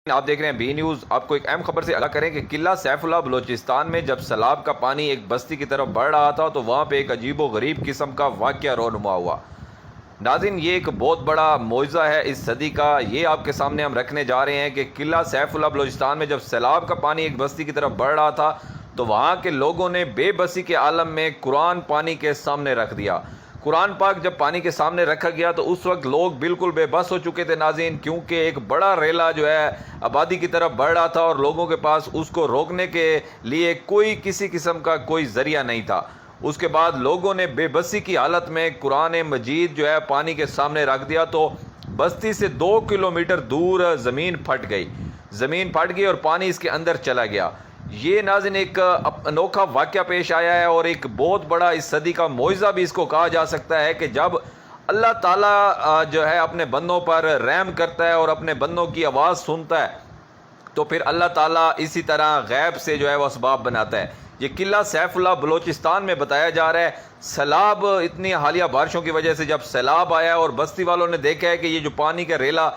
آپ دیکھ رہے ہیں بی نیوز۔ آپ کو ایک اہم خبر سے آگاہ کریں کہ قلعہ سیف اللہ بلوچستان میں جب سیلاب کا پانی ایک بستی کی طرف بڑھ رہا تھا تو وہاں پہ ایک عجیب و غریب قسم کا واقعہ رونما ہوا۔ ناظرین، یہ ایک بہت بڑا معجزہ ہے اس صدی کا۔ یہ آپ کے سامنے ہم رکھنے جا رہے ہیں کہ قلعہ سیف اللہ بلوچستان میں جب سیلاب کا پانی ایک بستی کی طرف بڑھ رہا تھا تو وہاں کے لوگوں نے بے بسی کے عالم میں قرآن پانی کے سامنے رکھ دیا۔ قرآن پاک جب پانی کے سامنے رکھا گیا تو اس وقت لوگ بالکل بے بس ہو چکے تھے ناظرین، کیونکہ ایک بڑا ریلا جو ہے آبادی کی طرف بڑھ رہا تھا اور لوگوں کے پاس اس کو روکنے کے لیے کسی قسم کا کوئی ذریعہ نہیں تھا۔ اس کے بعد لوگوں نے بے بسی کی حالت میں قرآن مجید جو ہے پانی کے سامنے رکھ دیا تو بستی سے 2 کلومیٹر دور زمین پھٹ گئی اور پانی اس کے اندر چلا گیا۔ یہ ناظرین ایک انوکھا واقعہ پیش آیا ہے اور ایک بہت بڑا اس صدی کا معجزہ بھی اس کو کہا جا سکتا ہے کہ جب اللہ تعالیٰ جو ہے اپنے بندوں پر رحم کرتا ہے اور اپنے بندوں کی آواز سنتا ہے تو پھر اللہ تعالیٰ اسی طرح غیب سے جو ہے وہ اسباب بناتا ہے۔ یہ قلعہ سیف اللہ بلوچستان میں بتایا جا رہا ہے، سیلاب اتنی حالیہ بارشوں کی وجہ سے جب سیلاب آیا اور بستی والوں نے دیکھا ہے کہ یہ جو پانی کا ریلا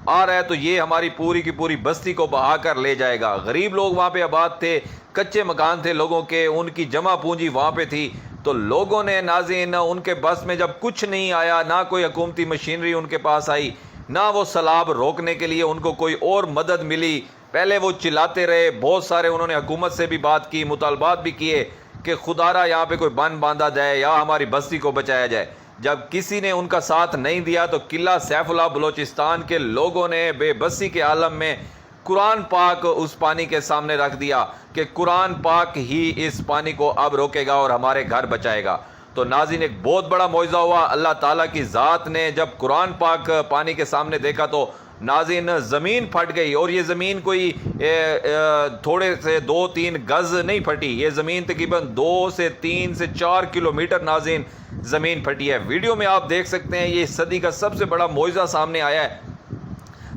آ رہا ہے تو یہ ہماری پوری کی پوری بستی کو بہا کر لے جائے گا۔ غریب لوگ وہاں پہ آباد تھے، کچے مکان تھے لوگوں کے، ان کی جمع پونجی وہاں پہ تھی، تو لوگوں نے ناظرین ان کے بس میں جب کچھ نہیں آیا، نہ کوئی حکومتی مشینری ان کے پاس آئی، نہ وہ سیلاب روکنے کے لیے ان کو کوئی اور مدد ملی، پہلے وہ چلاتے رہے۔ بہت سارے انہوں نے حکومت سے بھی بات کی، مطالبات بھی کیے کہ خدارا یہاں پہ کوئی بند باندھا جائے یا ہماری بستی کو بچایا جائے۔ جب کسی نے ان کا ساتھ نہیں دیا تو قلعہ سیف اللہ بلوچستان کے لوگوں نے بے بسی کے عالم میں قرآن پاک اس پانی کے سامنے رکھ دیا کہ قرآن پاک ہی اس پانی کو اب روکے گا اور ہمارے گھر بچائے گا۔ تو ناظرین ایک بہت بڑا معجزہ ہوا۔ اللہ تعالیٰ کی ذات نے جب قرآن پاک پانی کے سامنے دیکھا تو ناظرین زمین پھٹ گئی، اور یہ زمین کوئی تھوڑے سے 2-3 گز نہیں پھٹی، یہ زمین تقریباً 2 سے 3 سے 4 کلومیٹر ناظرین زمین پھٹی ہے۔ ویڈیو میں آپ دیکھ سکتے ہیں یہ صدی کا سب سے بڑا معجزہ سامنے آیا ہے۔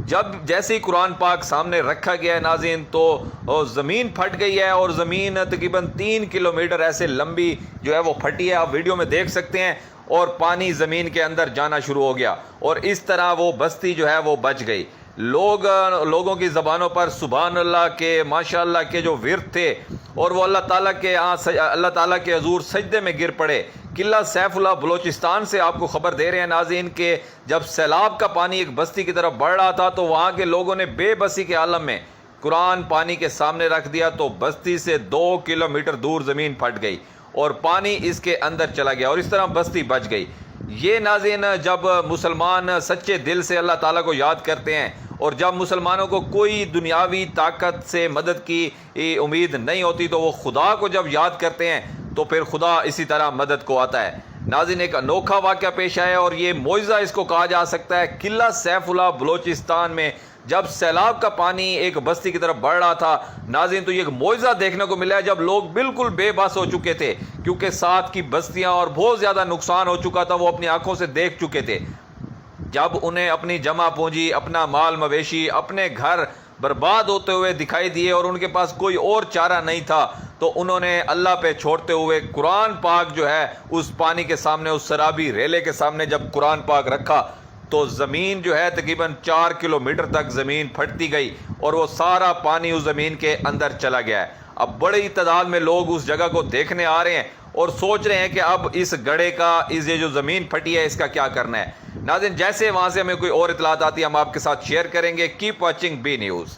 جب جیسے ہی قرآن پاک سامنے رکھا گیا ہے ناظرین تو زمین پھٹ گئی ہے، اور زمین تقریباً 3 کلومیٹر ایسے لمبی جو ہے وہ پھٹی ہے، آپ ویڈیو میں دیکھ سکتے ہیں، اور پانی زمین کے اندر جانا شروع ہو گیا، اور اس طرح وہ بستی جو ہے وہ بچ گئی۔ لوگوں کی زبانوں پر سبحان اللہ کے، ماشاء اللہ کے جو ورد تھے، اور وہ اللہ تعالیٰ کے حضور سجدے میں گر پڑے۔ قلعہ سیف اللہ بلوچستان سے آپ کو خبر دے رہے ہیں ناظرین کہ جب سیلاب کا پانی ایک بستی کی طرف بڑھ رہا تھا تو وہاں کے لوگوں نے بے بسی کے عالم میں قرآن پانی کے سامنے رکھ دیا تو بستی سے 2 کلومیٹر دور زمین پھٹ گئی اور پانی اس کے اندر چلا گیا، اور اس طرح بستی بچ گئی۔ یہ ناظرین جب مسلمان سچے دل سے اللہ تعالیٰ کو یاد کرتے ہیں، اور جب مسلمانوں کو کوئی دنیاوی طاقت سے مدد کی امید نہیں ہوتی تو وہ خدا کو جب یاد کرتے ہیں تو پھر خدا اسی طرح مدد کو آتا ہے۔ ناظرین ایک انوکھا واقعہ پیش آیا اور یہ معجزہ اس کو کہا جا سکتا ہے۔ قلعہ سیف اللہ بلوچستان میں جب سیلاب کا پانی ایک بستی کی طرف بڑھ رہا تھا ناظرین تو یہ ایک معجزہ دیکھنے کو ملا ہے، جب لوگ بالکل بے بس ہو چکے تھے کیونکہ ساتھ کی بستیاں اور بہت زیادہ نقصان ہو چکا تھا، وہ اپنی آنکھوں سے دیکھ چکے تھے۔ جب انہیں اپنی جمع پونجی، اپنا مال مویشی، اپنے گھر برباد ہوتے ہوئے دکھائی دیے اور ان کے پاس کوئی اور چارہ نہیں تھا تو انہوں نے اللہ پہ چھوڑتے ہوئے قرآن پاک جو ہے اس پانی کے سامنے، اس سرابی ریلے کے سامنے جب قرآن پاک رکھا تو زمین جو ہے تقریباً 4 کلومیٹر تک زمین پھٹتی گئی اور وہ سارا پانی اس زمین کے اندر چلا گیا ہے۔ اب بڑی تعداد میں لوگ اس جگہ کو دیکھنے آ رہے ہیں اور سوچ رہے ہیں کہ اب اس گڑھے کا، یہ جو زمین پھٹی ہے اس کا کیا کرنا ہے۔ ناظرین جیسے وہاں سے ہمیں کوئی اور اطلاعات آتی ہے ہم آپ کے ساتھ شیئر کریں گے۔ Keep watching B news.